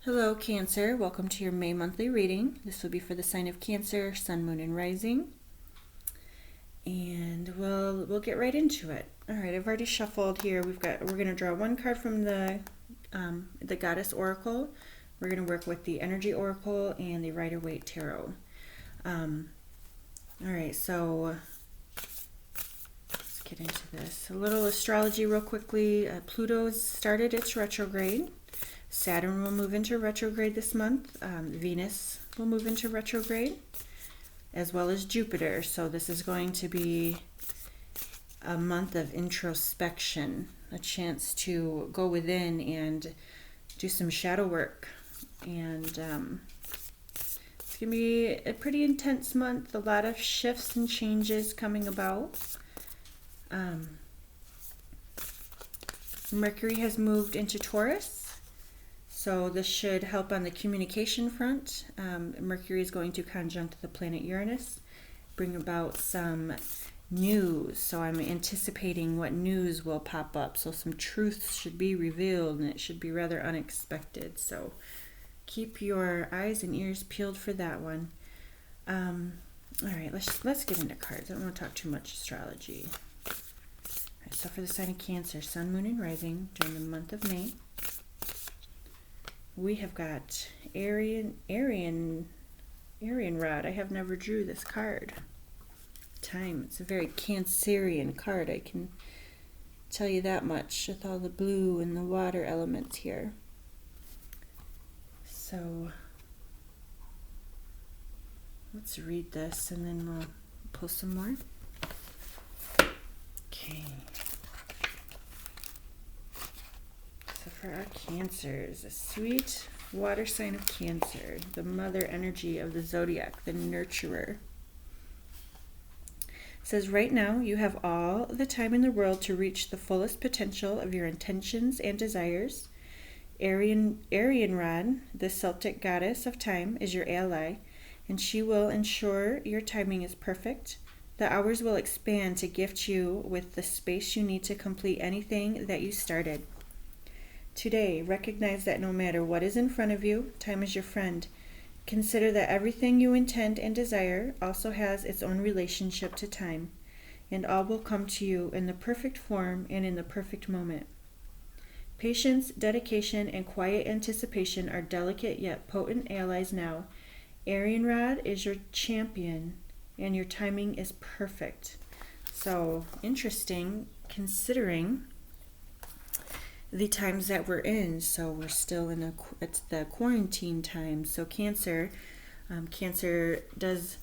Hello, Cancer. Welcome to your May monthly reading. This will be for the sign of Cancer, Sun, Moon, and Rising. And we'll get right into it. All right, I've already shuffled here. We're going to draw one card from the Goddess Oracle. We're going to work with the Energy Oracle and the Rider-Waite Tarot. All right, so let's get into this. A little astrology real quickly. Pluto's started its retrograde. Saturn will move into retrograde this month. Venus will move into retrograde, as well as Jupiter. So this is going to be a month of introspection, a chance to go within and do some shadow work. And it's going to be a pretty intense month, a lot of shifts and changes coming about. Mercury has moved into Taurus. So this should help on the communication front. Mercury is going to conjunct the planet Uranus, bring about some news. So I'm anticipating what news will pop up. So some truths should be revealed, and it should be rather unexpected. So keep your eyes and ears peeled for that one. All right, let's get into cards. I don't want to talk too much astrology. All right, so for the sign of Cancer, Sun, Moon, and Rising during the month of May, we have got Arian Rod. I have never drew this card. Time. It's a very Cancerian card. I can tell you that much with all the blue and the water elements here. So let's read this and then we'll pull some more. Okay. So for our Cancers, a sweet water sign of Cancer, the mother energy of the zodiac, the nurturer. It says, right now you have all the time in the world to reach the fullest potential of your intentions and desires. Arian Rod, the Celtic goddess of time, is your ally, and she will ensure your timing is perfect. The hours will expand to gift you with the space you need to complete anything that you started. Today, recognize that no matter what is in front of you, time is your friend. Consider that everything you intend and desire also has its own relationship to time, and all will come to you in the perfect form and in the perfect moment. Patience, dedication, and quiet anticipation are delicate yet potent allies now. Arian Rod is your champion, and your timing is perfect. So, interesting, considering the times that we're in. So we're still in it's the quarantine time. So Cancer does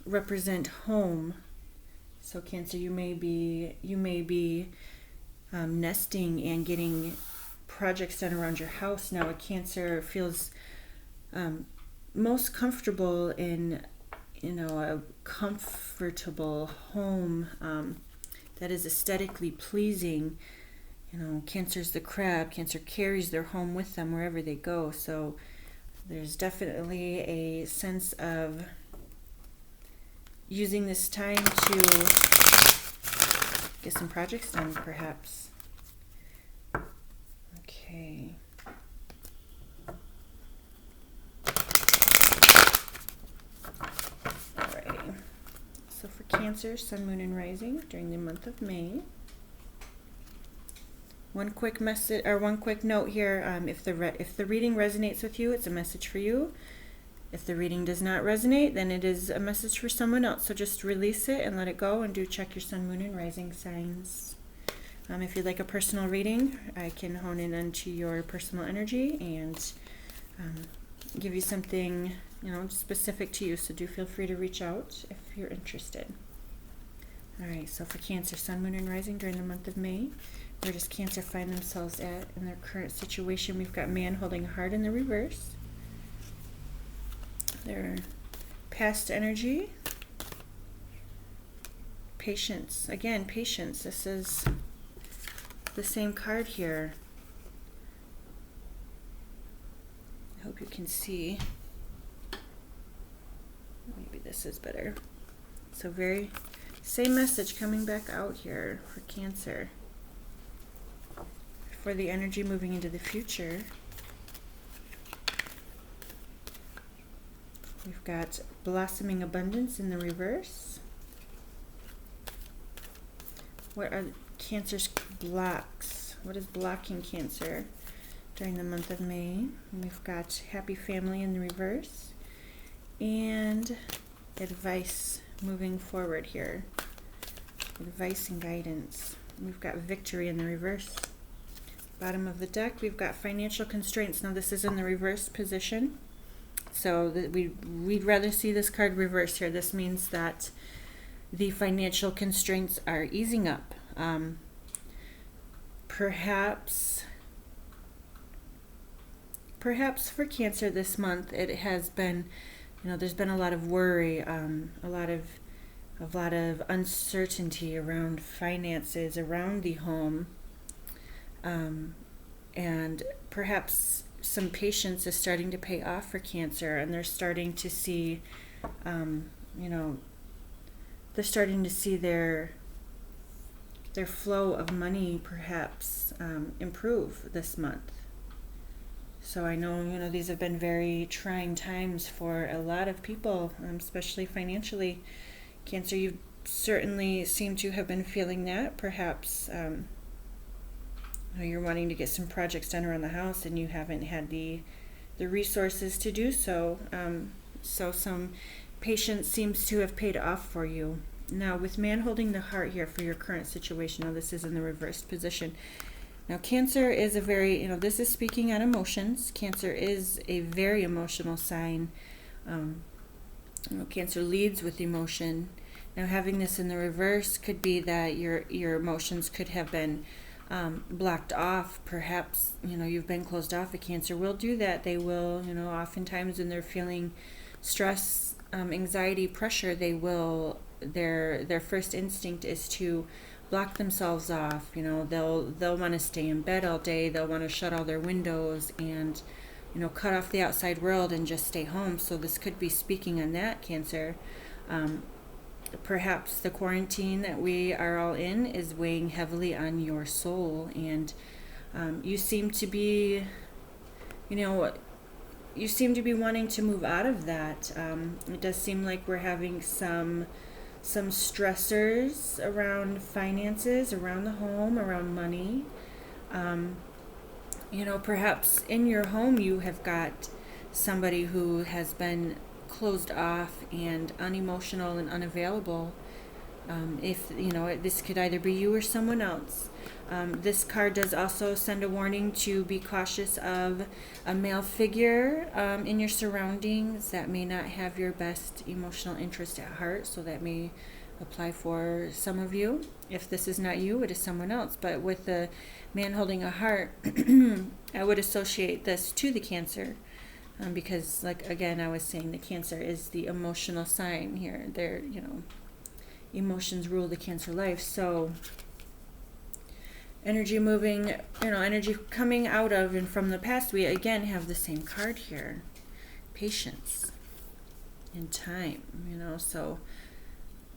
represent home. So Cancer, you may be nesting and getting projects done around your house now. A Cancer feels most comfortable in a comfortable home that is aesthetically pleasing. Cancer's the crab. Cancer carries their home with them wherever they go. So there's definitely a sense of using this time to get some projects done, perhaps. Okay. Alrighty. So for Cancer, Sun, Moon, and Rising during the month of May. One quick message or one quick note here. If the reading resonates with you, it's a message for you. If the reading does not resonate, then it is a message for someone else. So just release it and let it go, and do check your Sun, Moon, and Rising signs. If you'd like a personal reading, I can hone in onto your personal energy and give you something specific to you. So do feel free to reach out if you're interested. All right. So for Cancer, Sun, Moon, and Rising during the month of May. Where does Cancer find themselves at in their current situation? We've got Man holding a heart in the reverse. Their past energy. Patience. Again, patience. This is the same card here. I hope you can see. Maybe this is better. So same message coming back out here for Cancer. For the energy moving into the future, We've got blossoming abundance in the reverse. What are Cancer's blocks? What is blocking Cancer during the month of May? And we've got happy family in the reverse. And advice moving forward here. Advice and guidance. We've got victory in the reverse. Bottom of the deck, we've got financial constraints. Now this is in the reverse position. So we'd rather see this card reverse here. This means that the financial constraints are easing up. Perhaps for Cancer this month, it has been, there's been a lot of worry, a lot of uncertainty around finances, around the home, and perhaps some patience is starting to pay off for Cancer, and they're starting to see, they're starting to see their flow of money perhaps improve this month. So I know, these have been very trying times for a lot of people, especially financially. Cancer, you certainly seem to have been feeling that. Perhaps you're wanting to get some projects done around the house and you haven't had the resources to do so. So some patience seems to have paid off for you. Now, with man holding the heart here for your current situation, now this is in the reversed position. Now, Cancer is a very, this is speaking on emotions. Cancer is a very emotional sign. Cancer leads with emotion. Now, having this in the reverse could be that your emotions could have been blocked off. Perhaps, you've been closed off. A Cancer will do that. They will, oftentimes when they're feeling stress, anxiety, pressure, they will, their first instinct is to block themselves off. They'll want to stay in bed all day. They'll want to shut all their windows and, cut off the outside world and just stay home. So this could be speaking on that, Cancer. Perhaps the quarantine that we are all in is weighing heavily on your soul, and you seem to be, you seem to be wanting to move out of that. It does seem like we're having some stressors around finances, around the home, around money. Perhaps in your home you have got somebody who has been closed off and unemotional and unavailable. This could either be you or someone else. This card does also send a warning to be cautious of a male figure in your surroundings that may not have your best emotional interest at heart. So that may apply for some of you. If this is not you, it is someone else. But with the man holding a heart, I would associate this to the Cancer. Because, like, again, I was saying the Cancer is the emotional sign here. They're, emotions rule the Cancer life. So energy moving, energy coming out of and from the past, we again have the same card here. Patience and time, so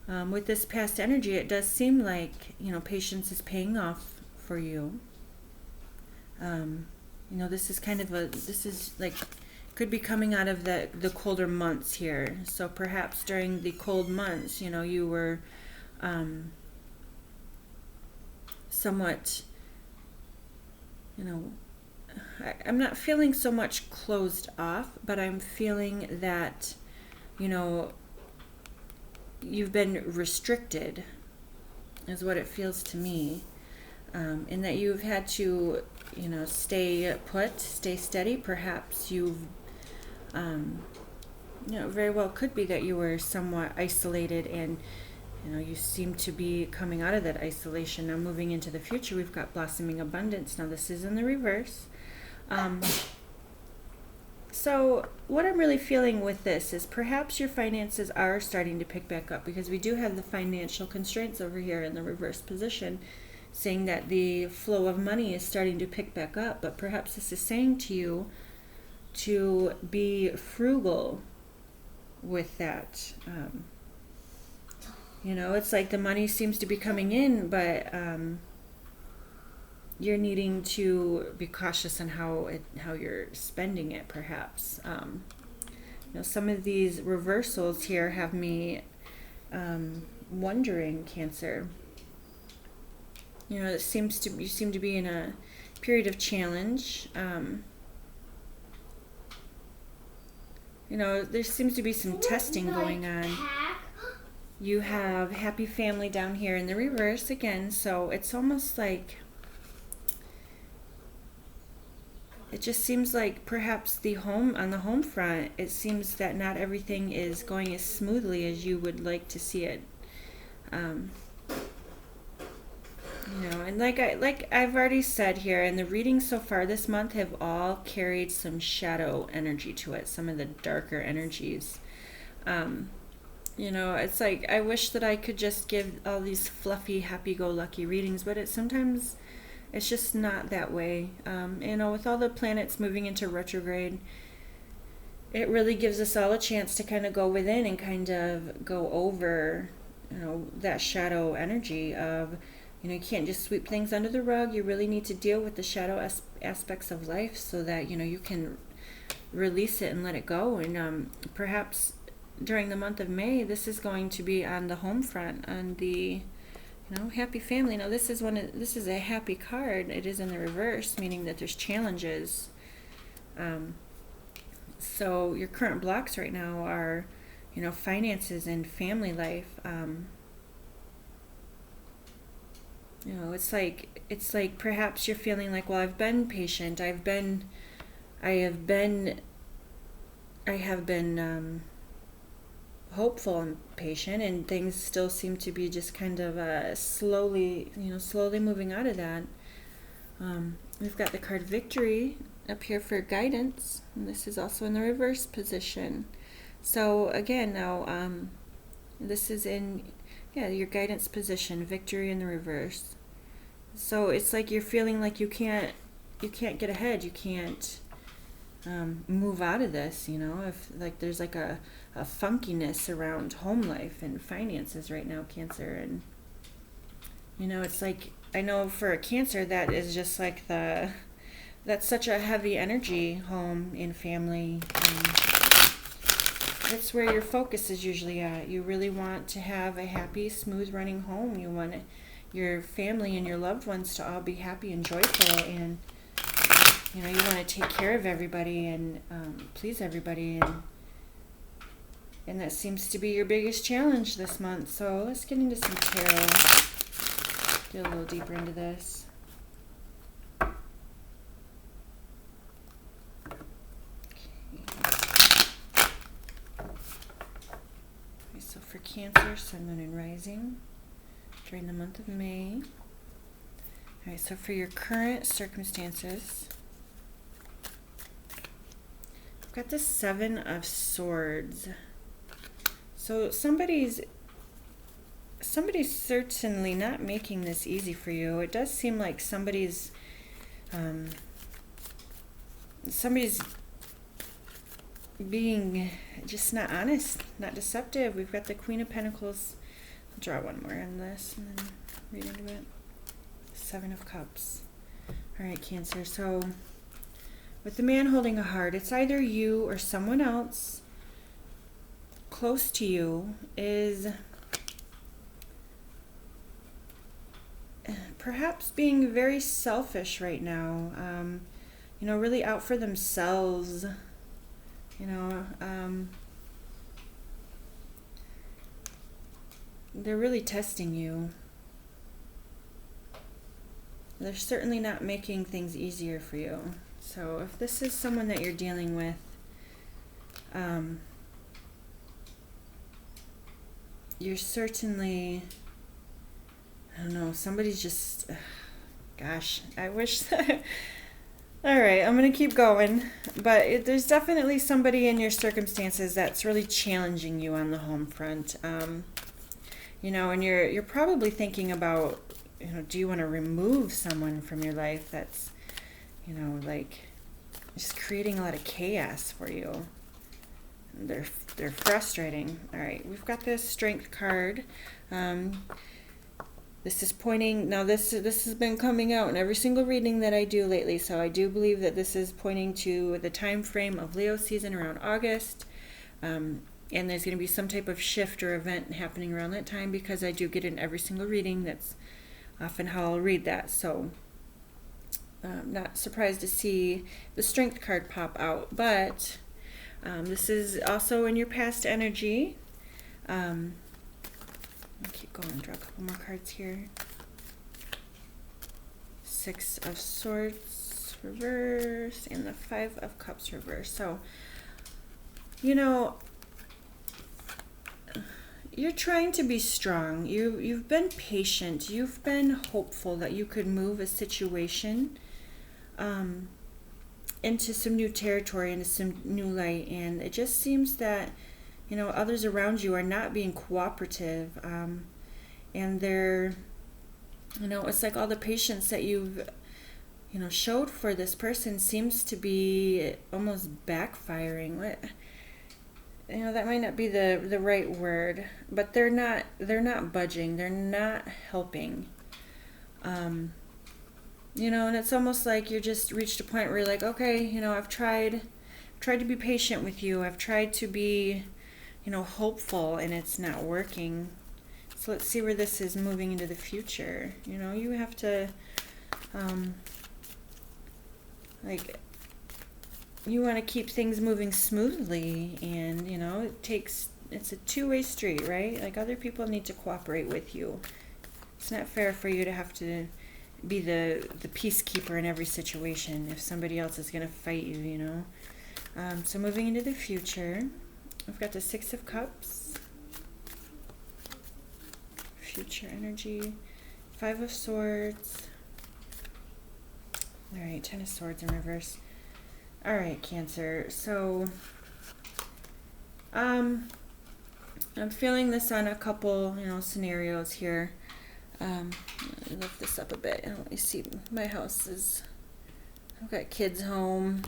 with this past energy, it does seem like, patience is paying off for you. This is like, could be coming out of the colder months here. So perhaps during the cold months, you were somewhat, I'm not feeling so much closed off, but I'm feeling that, you've been restricted, is what it feels to me, in that you've had to, stay put, stay steady. Perhaps you've, very well could be that you were somewhat isolated and, you seem to be coming out of that isolation. Now moving into the future, we've got blossoming abundance. Now this is in the reverse. So what I'm really feeling with this is perhaps your finances are starting to pick back up, because we do have the financial constraints over here in the reverse position, saying that the flow of money is starting to pick back up. But perhaps this is saying to you to be frugal with that. It's like the money seems to be coming in, but you're needing to be cautious on how you're spending it, perhaps. some of these reversals here have me wondering, Cancer. You seem to be in a period of challenge. There seems to be some testing going on. You have happy family down here in the reverse again, so it's almost like it just seems like perhaps on the home front, it seems that not everything is going as smoothly as you would like to see it. And like I've already said here, and the readings so far this month have all carried some shadow energy to it, some of the darker energies. It's like I wish that I could just give all these fluffy, happy-go-lucky readings, but sometimes it's just not that way. With all the planets moving into retrograde, it really gives us all a chance to kind of go within and kind of go over, that shadow energy of, you can't just sweep things under the rug. You really need to deal with the shadow aspects of life so that, you can release it and let it go. And perhaps during the month of May, this is going to be on the home front, on the happy family. Now this is a happy card. It is in the reverse, meaning that there's challenges. So your current blocks right now are, finances and family life. It's like perhaps you're feeling like, well, I've been patient. I have been hopeful and patient, and things still seem to be just kind of slowly moving out of that. We've got the card Victory up here for guidance, and this is also in the reverse position. So again, now this is in your guidance position, Victory in the reverse. So it's like you're feeling like you can't get ahead. You can't move out of this. If like there's like a funkiness around home life and finances right now, Cancer, and it's like, I know for a Cancer that is just like that's such a heavy energy, home and family. That's where your focus is usually at. You really want to have a happy, smooth running home. You want your family and your loved ones to all be happy and joyful, and you want to take care of everybody and please everybody, and that seems to be your biggest challenge this month. So let's get into some tarot. Get a little deeper into this. Okay, so for Cancer, Sun, Moon, and Rising during the month of May. All right, so for your current circumstances, I've got the Seven of Swords. So somebody's certainly not making this easy for you. It does seem like somebody's being just not honest, not deceptive. We've got the Queen of Pentacles. I'll draw one more on this and then read into it. Seven of Cups. All right, Cancer. So with the man holding a heart, it's either you or someone else close to you is perhaps being very selfish right now. Really out for themselves. They're really testing you. They're certainly not making things easier for you. So if this is someone that you're dealing with, you're certainly, I don't know, somebody's just, gosh, I wish that, all right, I'm going to keep going, but there's definitely somebody in your circumstances that's really challenging you on the home front. And you're probably thinking about, do you want to remove someone from your life that's, like just creating a lot of chaos for you. They're frustrating. All right, we've got this Strength card. This is pointing, now this has been coming out in every single reading that I do lately, so I do believe that this is pointing to the time frame of Leo season around August. And there's going to be some type of shift or event happening around that time, because I do get in every single reading. That's often how I'll read that. So not surprised to see the Strength card pop out. But this is also in your past energy. I'll keep going and draw a couple more cards here. Six of Swords reverse and the Five of Cups reverse. So, you're trying to be strong. You've been patient. You've been hopeful that you could move a situation into some new territory, into some new light. And it just seems that, others around you are not being cooperative. And they're, it's like all the patience that you've, showed for this person seems to be almost backfiring. That might not be the right word, but they're not budging. They're not helping. And it's almost like you just reached a point where you're like, okay, I've tried to be patient with you. I've tried to be, hopeful, and it's not working. So let's see where this is moving into the future. You have to, you want to keep things moving smoothly, and it's a two-way street, right? Like, other people need to cooperate with you. It's not fair for you to have to be the peacekeeper in every situation if somebody else is going to fight you. So moving into the future, I've got the Six of Cups, future energy, Five of Swords. All right, Ten of Swords in reverse. All right, Cancer. So, I'm feeling this on a couple, scenarios here. Let me lift this up a bit. Let me see. My house is, I've got kids home,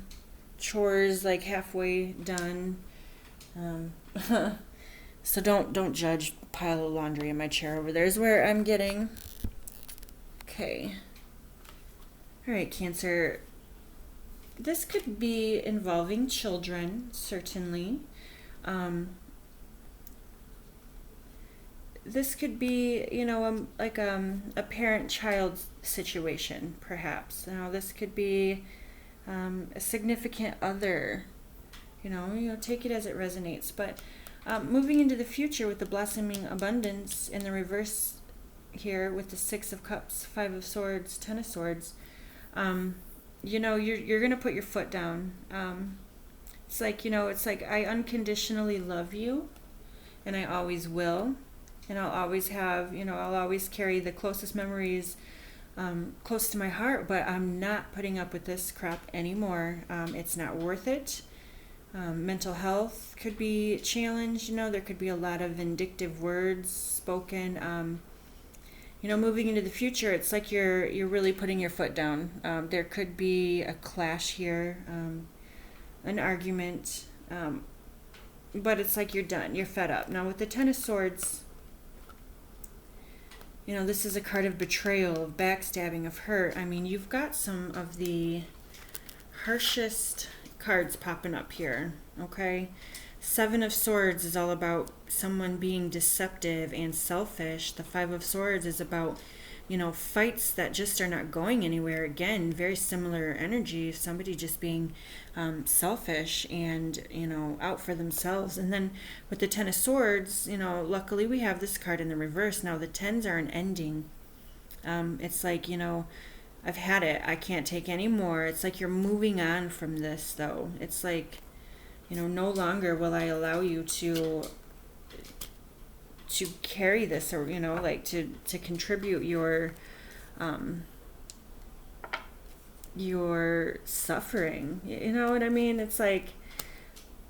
chores like halfway done. So don't judge the pile of laundry in my chair over there is where I'm getting. Okay. All right, Cancer. This could be involving children, certainly. This could be, a parent-child situation, perhaps. This could be a significant other. Take it as it resonates. But moving into the future with the blossoming abundance in the reverse here with the Six of Cups, Five of Swords, Ten of Swords, you're going to put your foot down. It's like I unconditionally love you, and I always will. And I'll always have, I'll always carry the closest memories close to my heart, but I'm not putting up with this crap anymore. It's not worth it. Mental health could be challenged. There could be a lot of vindictive words spoken. Moving into the future, it's like you're really putting your foot down. There could be a clash here, an argument, but it's like you're done. You're fed up. Now with the Ten of Swords, this is a card of betrayal, of backstabbing, of hurt. I mean, you've got some of the harshest cards popping up here, okay? Seven of Swords is all about someone being deceptive and selfish. The Five of Swords is about, fights that just are not going anywhere. Again, very similar energy, somebody just being selfish and, out for themselves. And then with the Ten of Swords, luckily we have this card in the reverse. Now the tens are an ending. It's like, I've had it. I can't take any more. It's like you're moving on from this, though. It's like, no longer will I allow you to carry this, or to contribute your suffering. You know what I mean? It's like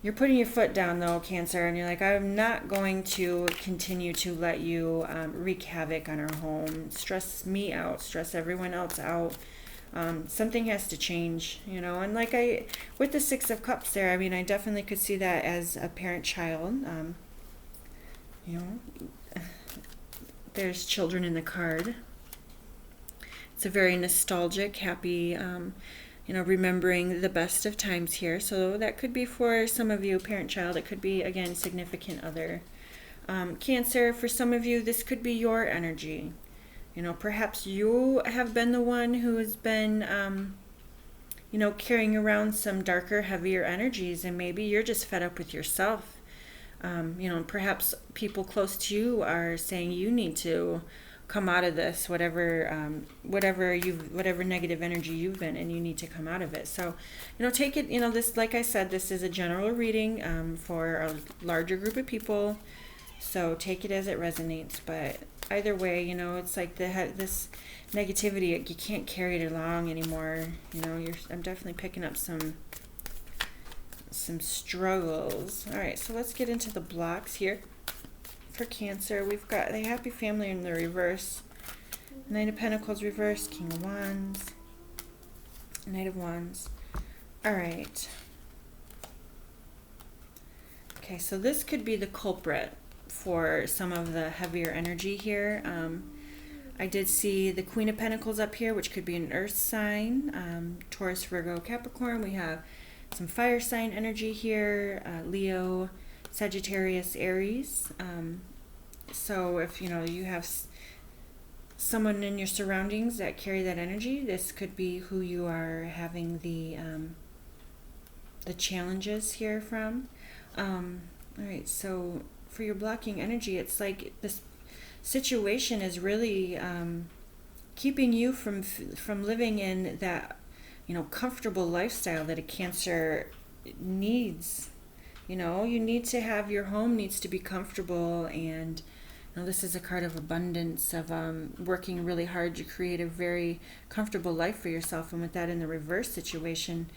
you're putting your foot down, though, Cancer, and you're like, I'm not going to continue to let you wreak havoc on our home, stress me out, stress everyone else out. Something has to change, and with the Six of Cups there, I mean, I definitely could see that as a parent-child. There's children in the card. It's a very nostalgic, happy, remembering the best of times here. So that could be for some of you, parent-child. It could be, again, significant other. Cancer, for some of you, this could be your energy. Perhaps you have been the one who has been, carrying around some darker, heavier energies, and maybe you're just fed up with yourself. Perhaps people close to you are saying you need to come out of this, whatever negative energy you've been in, you need to come out of it. So, take it, this, like I said, this is a general reading for a larger group of people. So take it as it resonates. But either way, it's like this negativity, you can't carry it along anymore. I'm definitely picking up some struggles. All right, so let's get into the blocks here. For Cancer, we've got the Happy Family in the reverse, Knight of Pentacles reverse, King of Wands, Knight of Wands. All right. Okay, so this could be the culprit for some of the heavier energy here. I did see the Queen of Pentacles up here, which could be an earth sign, Taurus, Virgo, Capricorn. We have some fire sign energy here, Leo, Sagittarius, Aries. So if you have someone in your surroundings that carry that energy, this could be who you are having the challenges here from. All right, so for your blocking energy, it's like this situation is really keeping you from living in that comfortable lifestyle that a Cancer needs. You need to have, your home needs to be comfortable, and this is a card of abundance, of working really hard to create a very comfortable life for yourself. And with that in the reverse situation,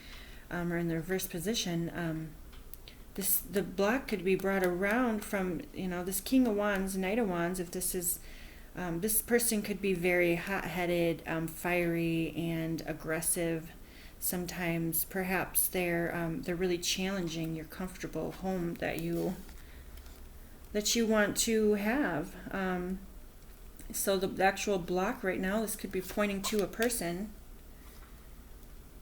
or in the reverse position, the block could be brought around from this King of Wands, Knight of Wands. If this is this person could be very hot-headed, fiery, and aggressive. Sometimes, perhaps they're really challenging your comfortable home that you want to have. So the actual block right now, this could be pointing to a person.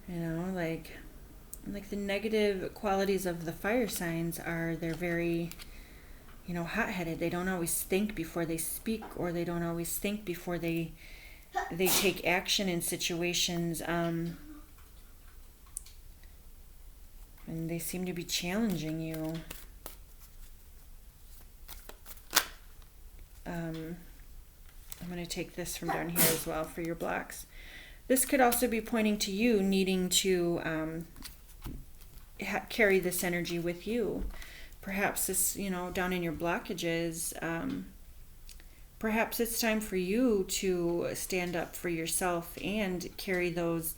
Like the negative qualities of the fire signs are they're very, hot-headed. They don't always think before they speak, or they don't always think before they take action in situations. And they seem to be challenging you. I'm going to take this from down here as well for your blocks. This could also be pointing to you needing to carry this energy with you. Perhaps this, down in your blockages, perhaps it's time for you to stand up for yourself and carry those,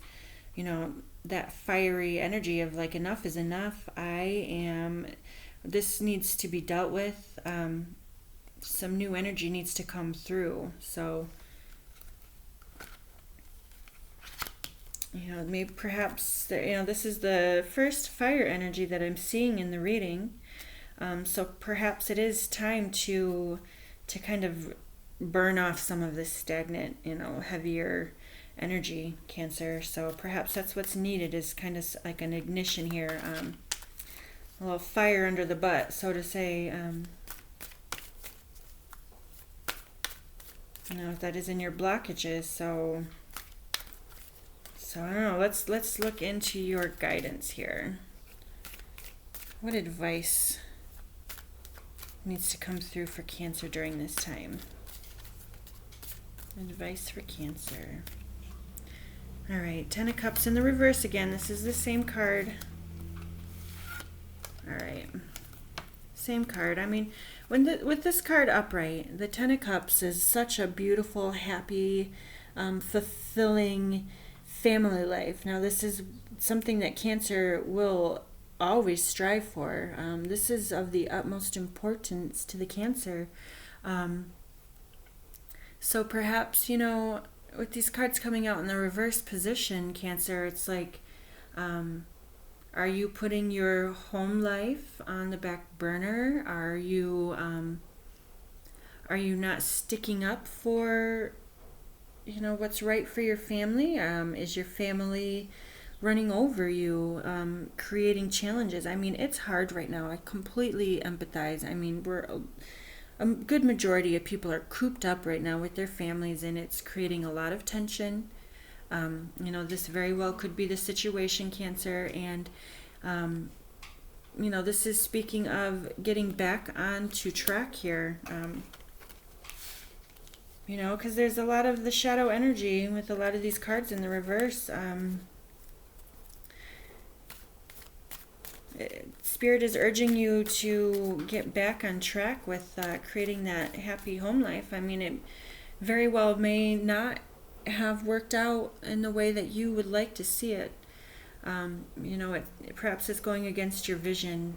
that fiery energy of like, enough is enough. This needs to be dealt with. Some new energy needs to come through. So, maybe perhaps, this is the first fire energy that I'm seeing in the reading. So perhaps it is time to kind of burn off some of this stagnant, heavier energy, Cancer. So perhaps that's what's needed, is kind of like an ignition here, a little fire under the butt, so to say. If that is in your blockages. So I don't know. Let's look into your guidance here. What advice needs to come through for Cancer during this time? Advice for Cancer. All right, Ten of Cups in the reverse again. This is the same card. All right, same card. I mean, with this card upright, the Ten of Cups is such a beautiful, happy, fulfilling family life. Now, this is something that Cancer will always strive for. This is of the utmost importance to the Cancer. So perhaps, with these cards coming out in the reverse position, Cancer, it's like, are you putting your home life on the back burner? Are you not sticking up for, what's right for your family? Is your family running over you, creating challenges. I mean, it's hard right now. I completely empathize. I mean, a good majority of people are cooped up right now with their families, and it's creating a lot of tension. This very well could be the situation, Cancer, and this is speaking of getting back onto track here. Because there's a lot of the shadow energy with a lot of these cards in the reverse. Spirit is urging you to get back on track with creating that happy home life. I mean, it very well may not have worked out in the way that you would like to see it. Perhaps it's going against your vision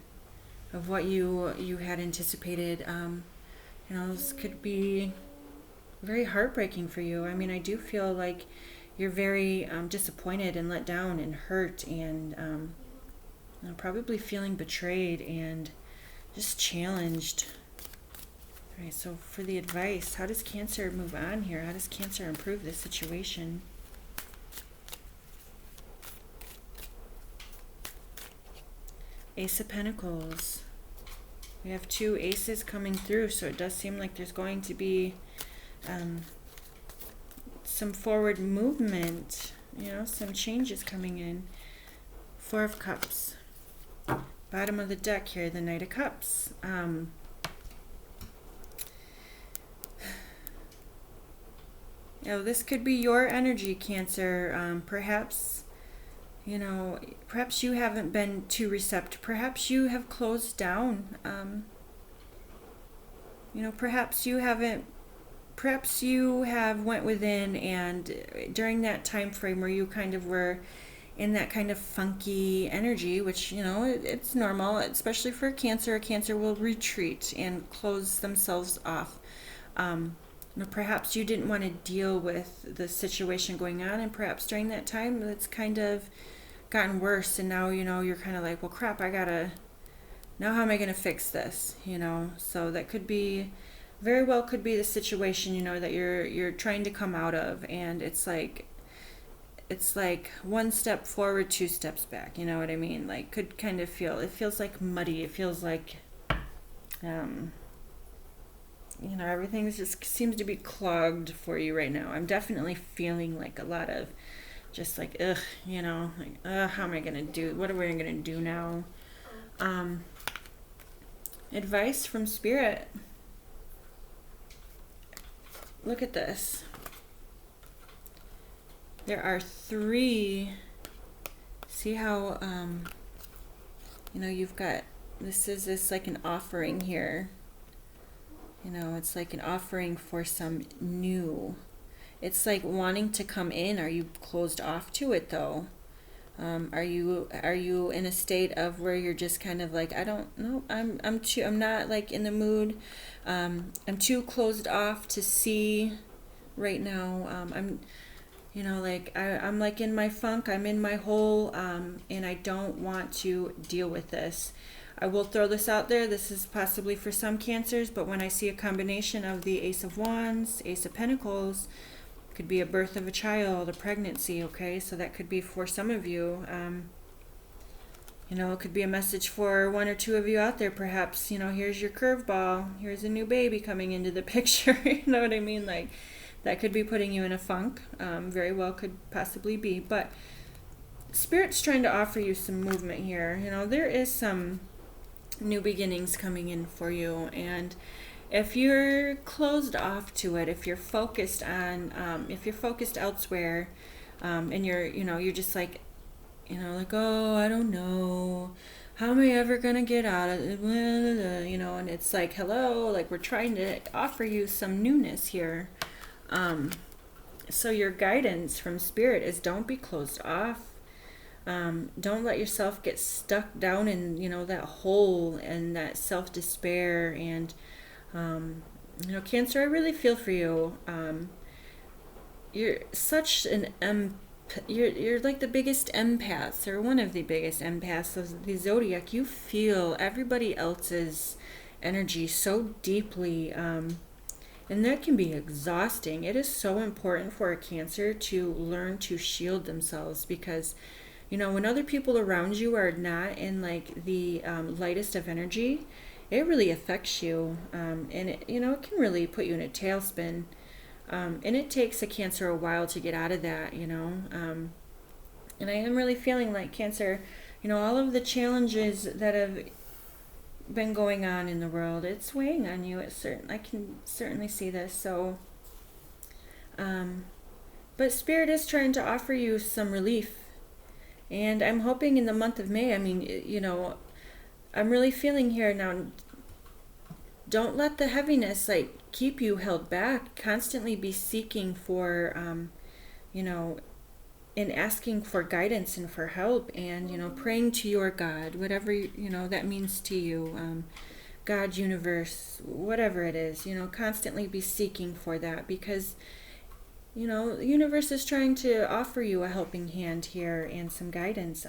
of what you had anticipated. This could be very heartbreaking for you. I mean, I do feel like you're very disappointed and let down and hurt and probably feeling betrayed and just challenged. All right, so for the advice, how does Cancer move on here? How does Cancer improve this situation? Ace of Pentacles. We have two aces coming through, so it does seem like there's going to be some forward movement, some changes coming in. Four of Cups. Bottom of the deck here, the Knight of Cups. This could be your energy, Cancer. Perhaps you haven't been too receptive. Perhaps you have closed down. Perhaps you have went within, and during that time frame where you kind of were in that kind of funky energy, which, it's normal, especially for Cancer. A Cancer will retreat and close themselves off. Perhaps you didn't want to deal with the situation going on, and perhaps during that time it's kind of gotten worse, and now, you're kind of like, well, crap, now how am I going to fix this? So that could be, very well could be the situation, that you're trying to come out of, and it's like one step forward, two steps back, you know what I mean? Like, could kind of it feels like muddy. It feels like, everything just seems to be clogged for you right now. I'm definitely feeling like a lot of just like, how am I going to do, what are we going to do now? Advice from Spirit. Look at this. There are three. See how, you've got, this like an offering here. It's like an offering for some new. It's like wanting to come in. Are you closed off to it though? Are you in a state of where you're just kind of like, I don't know, I'm not like in the mood. I'm too closed off to see right now. I'm like in my funk, I'm in my hole, and I don't want to deal with this. I will throw this out there. This is possibly for some Cancers, but when I see a combination of the Ace of Wands, Ace of Pentacles, could be a birth of a child, a pregnancy, okay? So that could be for some of you. It could be a message for one or two of you out there, perhaps. Here's your curveball. Here's a new baby coming into the picture. You know what I mean? Like, that could be putting you in a funk. Very well could possibly be. But Spirit's trying to offer you some movement here. There is some new beginnings coming in for you. And if you're closed off to it, if you're focused on, if you're focused elsewhere, and you're just like, oh, I don't know. How am I ever going to get out of it? And it's like, hello, like we're trying to offer you some newness here. So your guidance from Spirit is don't be closed off. Don't let yourself get stuck down in, that hole and that self-despair. And, Cancer, I really feel for you. You're such an you're like the biggest empaths, or one of the biggest empaths of the zodiac. You feel everybody else's energy so deeply, and that can be exhausting. It is so important for a Cancer to learn to shield themselves, because when other people around you are not in like the lightest of energy, it really affects you, and it can really put you in a tailspin. And it takes a Cancer a while to get out of that. And I am really feeling like Cancer, all of the challenges that have been going on in the world, it's weighing on you. I can certainly see this. So, but Spirit is trying to offer you some relief. And I'm hoping in the month of May, I'm really feeling here now, don't let the heaviness like keep you held back. Constantly be seeking for, and asking for guidance and for help, and praying to your God, whatever that means to you, God, universe, whatever it is. Constantly be seeking for that, because the universe is trying to offer you a helping hand here and some guidance.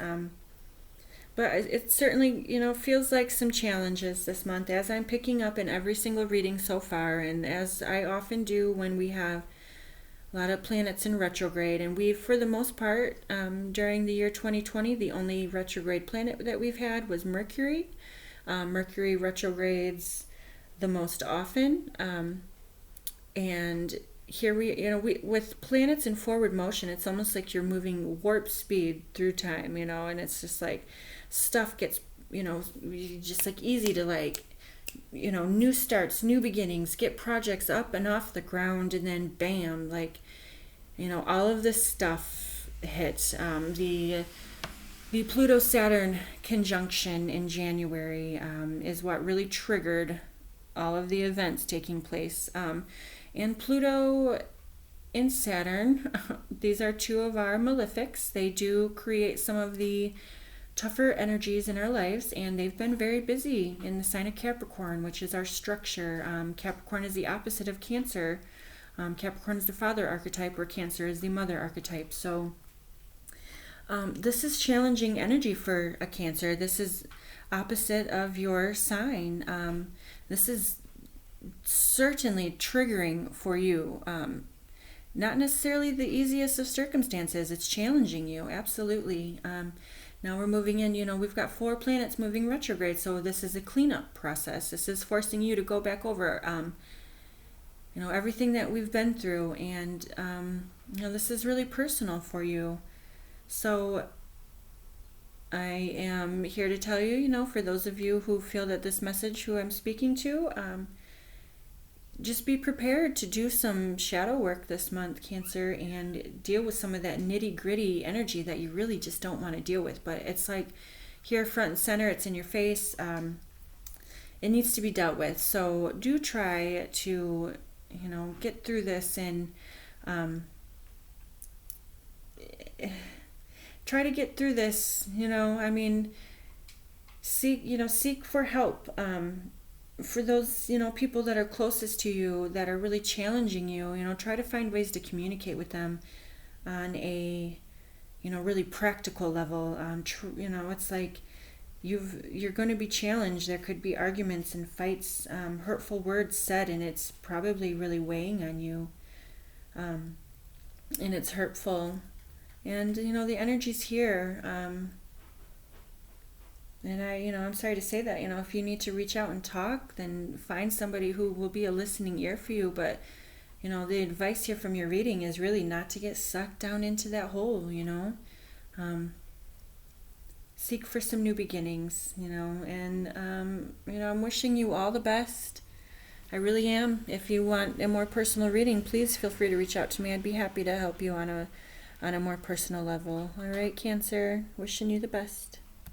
But it certainly, feels like some challenges this month, as I'm picking up in every single reading so far, and as I often do when we have a lot of planets in retrograde. And we've, for the most part, during the year 2020, the only retrograde planet that we've had was Mercury. Mercury retrogrades the most often. And here we with planets in forward motion, it's almost like you're moving warp speed through time, and it's just like stuff gets, just like easy to like, new starts, new beginnings, get projects up and off the ground, and then bam, like, all of this stuff hits. The Pluto-Saturn conjunction in January is what really triggered all of the events taking place. And Pluto and Saturn, these are two of our malefics. They do create some of the tougher energies in our lives, and they've been very busy in the sign of Capricorn, which is our structure. Capricorn is the opposite of Cancer. Capricorn is the father archetype, where Cancer is the mother archetype. So this is challenging energy for a Cancer. This is opposite of your sign. This is certainly triggering for you. Not necessarily the easiest of circumstances. It's challenging you, absolutely. Now we're moving in, we've got 4 planets moving retrograde, so this is a cleanup process. This is forcing you to go back over, everything that we've been through, and, this is really personal for you. So I am here to tell you, for those of you who feel that this message, who I'm speaking to, just be prepared to do some shadow work this month, Cancer, and deal with some of that nitty-gritty energy that you really just don't want to deal with. But it's like here front and center, it's in your face. It needs to be dealt with. So do try to, get through this, and try to get through this, seek for help. For those, people that are closest to you, that are really challenging you, try to find ways to communicate with them on a, really practical level. It's like you're going to be challenged. There could be arguments and fights, hurtful words said, and it's probably really weighing on you. And it's hurtful. And, the energy's here. And I'm sorry to say that, if you need to reach out and talk, then find somebody who will be a listening ear for you. But, the advice here from your reading is really not to get sucked down into that hole, Seek for some new beginnings, and, I'm wishing you all the best. I really am. If you want a more personal reading, please feel free to reach out to me. I'd be happy to help you on a more personal level. All right, Cancer, wishing you the best.